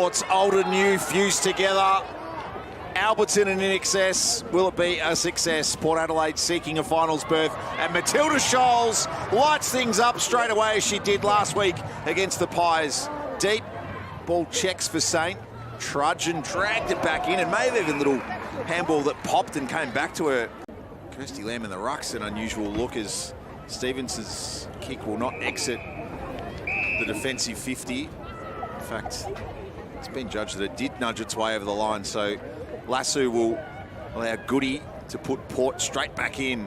Port's old and new fused together. Alberton and in excess. Will it be a success? Port Adelaide seeking a finals berth. And Matilda Scholes lights things up straight away as she did last week against the Pies. Deep ball checks for Saint. Trudge and dragged it back in, and maybe even a little handball that popped and came back to her. Kirsty Lamb in the ruck's an unusual look as Stevens's kick will not exit the defensive 50. In fact, it's been judged that it did nudge its way over the line, so Lassu will allow Goody to put Port straight back in.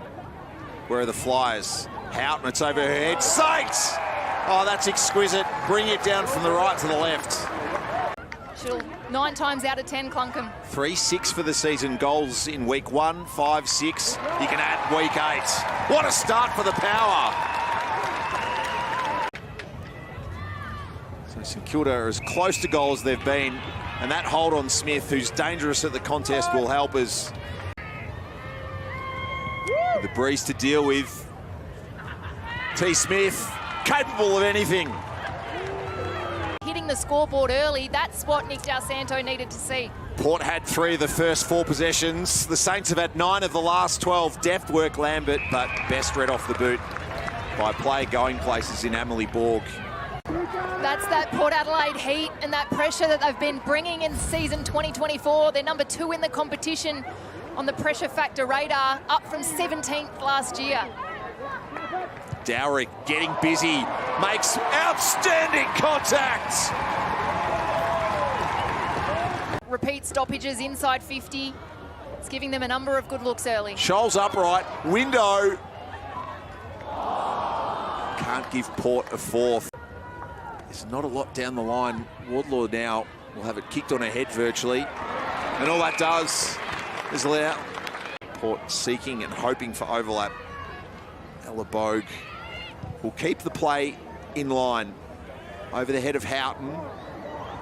Where are the Flyers? Houghton, it's over her head. Saints! Oh, that's exquisite. Bring it down from the right to the left. She'll 9 times out of 10 clunk 'em. 3-6 for the season. Goals in week 1, 5, 6. You can add week 8. What a start for the Power. So St Kilda are as close to goal as they've been. And that hold on Smith, who's dangerous at the contest, will help us. The breeze to deal with. T. Smith, capable of anything. Hitting the scoreboard early, that's what Nick Del Santo needed to see. Port had 3 of the first 4 possessions. The Saints have had 9 of the last 12. Deft work Lambert, but best read off the boot by play going places in Amelie Borg. That's that Port Adelaide heat and that pressure that they've been bringing in season 2024. They're number 2 in the competition on the pressure factor radar, up from 17th last year. Dowrick getting busy, makes outstanding contact. Repeat stoppages inside 50. It's giving them a number of good looks early. Scholes upright, window. Can't give Port a 4th. There's not a lot down the line. Wardlaw now will have it kicked on her head virtually. And all that does is allow Port seeking and hoping for overlap. Ella Bogue will keep the play in line. Over the head of Houghton,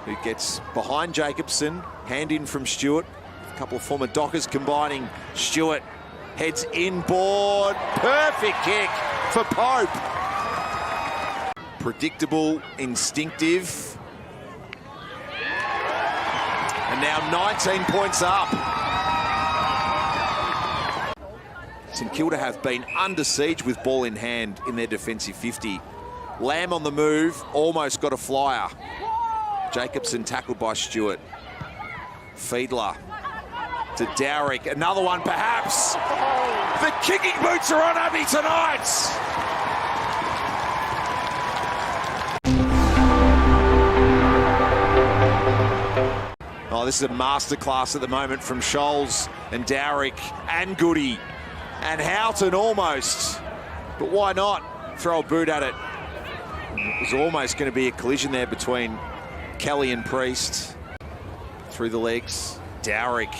who gets behind Jacobson. Hand in from Stewart. A couple of former Dockers combining. Stewart heads inboard. Perfect kick for Pope. Predictable, instinctive. And now 19 points up. St Kilda have been under siege with ball in hand in their defensive 50. Lamb on the move, almost got a flyer. Jacobson tackled by Stewart. Fiedler to Dowrick, another one perhaps. The kicking boots are on Abby tonight. Oh, this is a masterclass at the moment from Scholes and Dowrick and Goody. And Houghton almost, but why not throw a boot at it? It was almost going to be a collision there between Kelly and Priest. Through the legs, Dowrick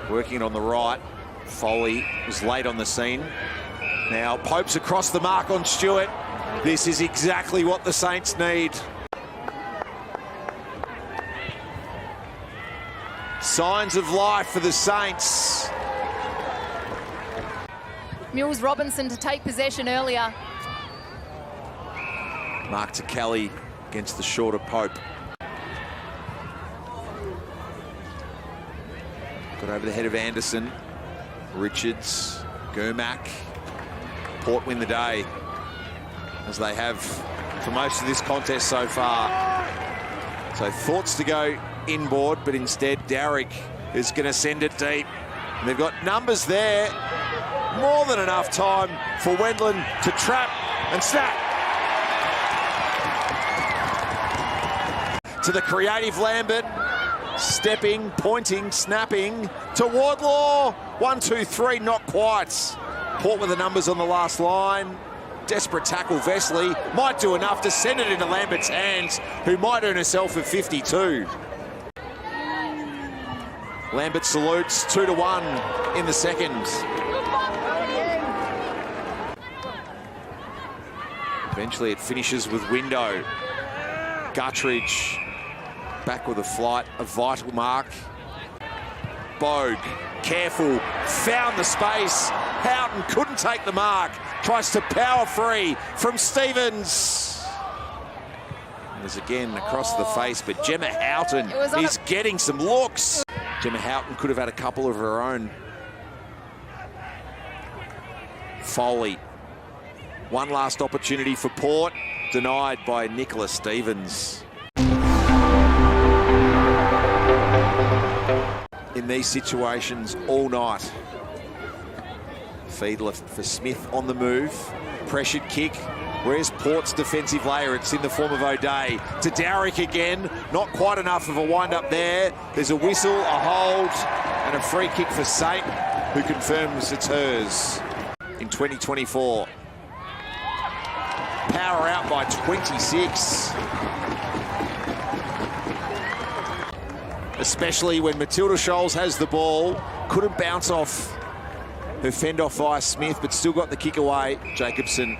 working on the right. Foley was late on the scene. Now Pope's across the mark on Stewart. This is exactly what the Saints need. Signs of life for the Saints. Mills Robinson to take possession earlier. Mark to Kelly against the shorter Pope. Got over the head of Anderson. Richards, Gurmak. Port win the day, as they have for most of this contest so far. So thoughts to go inboard, but instead Dowrick is going to send it deep. And they've got numbers there. More than enough time for Wendland to trap and snap. To the creative Lambert. Stepping, pointing, snapping to Wardlaw. 1, 2, 3, not quite. Port with the numbers on the last line. Desperate tackle, Vesely. Might do enough to send it into Lambert's hands, who might earn herself a 52. Lambert salutes, 2-1 in the second. Eventually it finishes with Window. Guttridge back with a flight, a vital mark. Bogue, careful, found the space. Houghton couldn't take the mark. Tries to power free from Stevens. was again across the face, but Gemma Houghton is getting some looks. Gemma Houghton could have had a couple of her own. Foley. One last opportunity for Port, denied by Nicola Stevens. In these situations all night. Feed left for Smith on the move. Pressured kick. Where's Port's defensive layer? It's in the form of O'Day. To Dowrick again. Not quite enough of a wind-up there. There's a whistle, a hold, and a free kick for Saint, who confirms it's hers in 2024. Power out by 26. Especially when Matilda Scholes has the ball. Couldn't bounce off her fend off via Smith, but still got the kick away. Jacobson,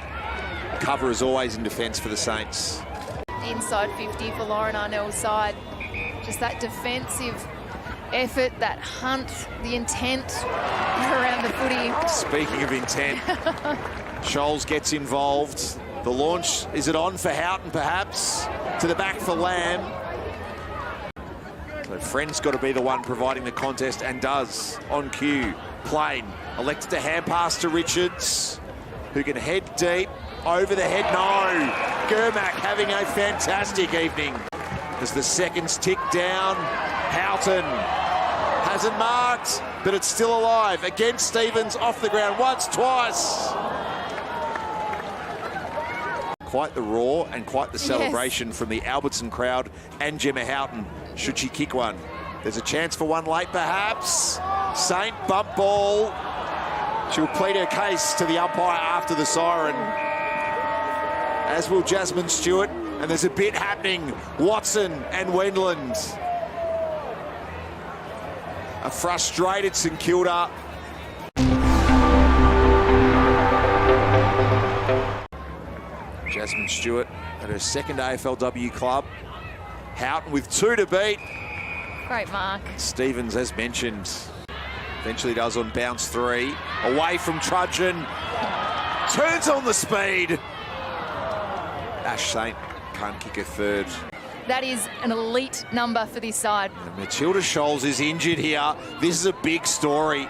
cover as always in defence for the Saints. Inside 50 for Lauren Arnell's side. Just that defensive effort, that hunt, the intent around the footy. Speaking of intent, Scholes gets involved. The launch, is it on for Houghton perhaps? To the back for Lamb. So Friend's got to be the one providing the contest, and does on cue. Plain elected to hand pass to Richards, who can head deep. Over the head, no. Germack having a fantastic evening. As the seconds tick down, Houghton hasn't marked, but it's still alive. Against Stevens, off the ground once, twice. Quite the roar and quite the celebration from the Albertson crowd and Gemma Houghton, should she kick one. There's a chance for one late, perhaps. Saint, bump ball. She'll plead her case to the umpire after the siren, as will Jasmine Stewart, and there's a bit happening. Watson and Wendland. A frustrated St Kilda. Jasmine Stewart at her second AFLW club. Houghton with 2 to beat. Great mark. Stevens, as mentioned, eventually does on bounce 3. Away from Trudgeon. Turns on the speed. Ash Saint can't kick a third. That is an elite number for this side. And Matilda Scholes is injured here. This is a big story.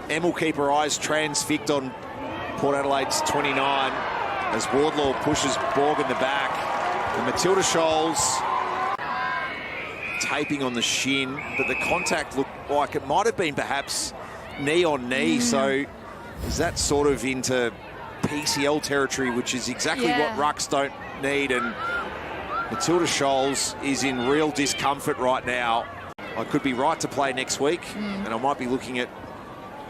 Em will keep her eyes transfixed on Port Adelaide's 29 as Wardlaw pushes Borg in the back. And Matilda Scholes taping on the shin, but the contact looked like it might have been perhaps knee on knee. So is that sort of into PCL territory, which is exactly what rucks don't need, and Matilda Scholes is in real discomfort right now. I could be right to play next week, and I might be looking at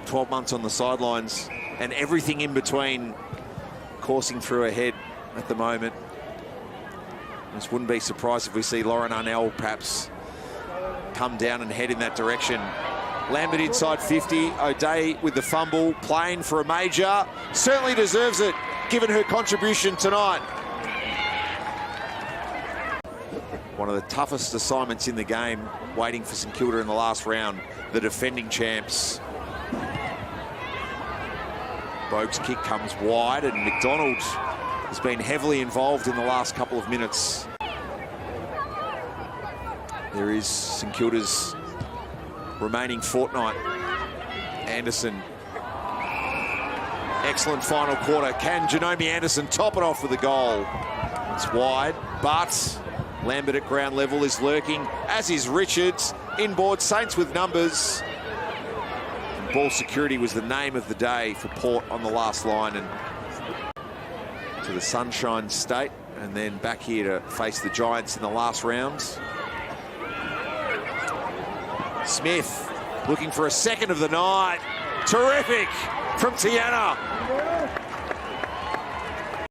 12 months on the sidelines and everything in between coursing through her head at the moment. I just wouldn't be surprised if we see Lauren Arnell perhaps come down and head in that direction. Lambert inside 50, O'Day with the fumble, playing for a major. Certainly deserves it, given her contribution tonight. One of the toughest assignments in the game, waiting for St Kilda in the last round, the defending champs. Bogue's kick comes wide, and McDonald has been heavily involved in the last couple of minutes. There is St Kilda's remaining fortnight. Anderson. Excellent final quarter. Can Janome Anderson top it off with a goal? It's wide, but Lambert at ground level is lurking, as is Richards. Inboard, Saints with numbers. And ball security was the name of the day for Port on the last line, and to the Sunshine State, and then back here to face the Giants in the last round. Smith looking for a second of the night. Terrific from Tiana.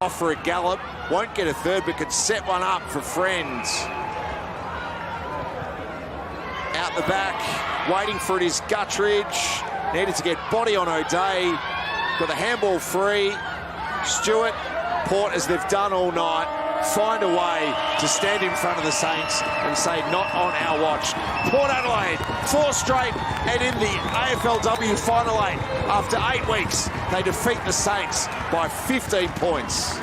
Off for a gallop. Won't get a third, but could set one up for Friends. Out the back, waiting for it is Guttridge. Needed to get body on O'Day. Got the handball free. Stewart, Port, as they've done all night, find a way to stand in front of the Saints and say, not on our watch. Port Adelaide, 4 straight, and in the AFLW Final 8, after 8 weeks, they defeat the Saints by 15 points.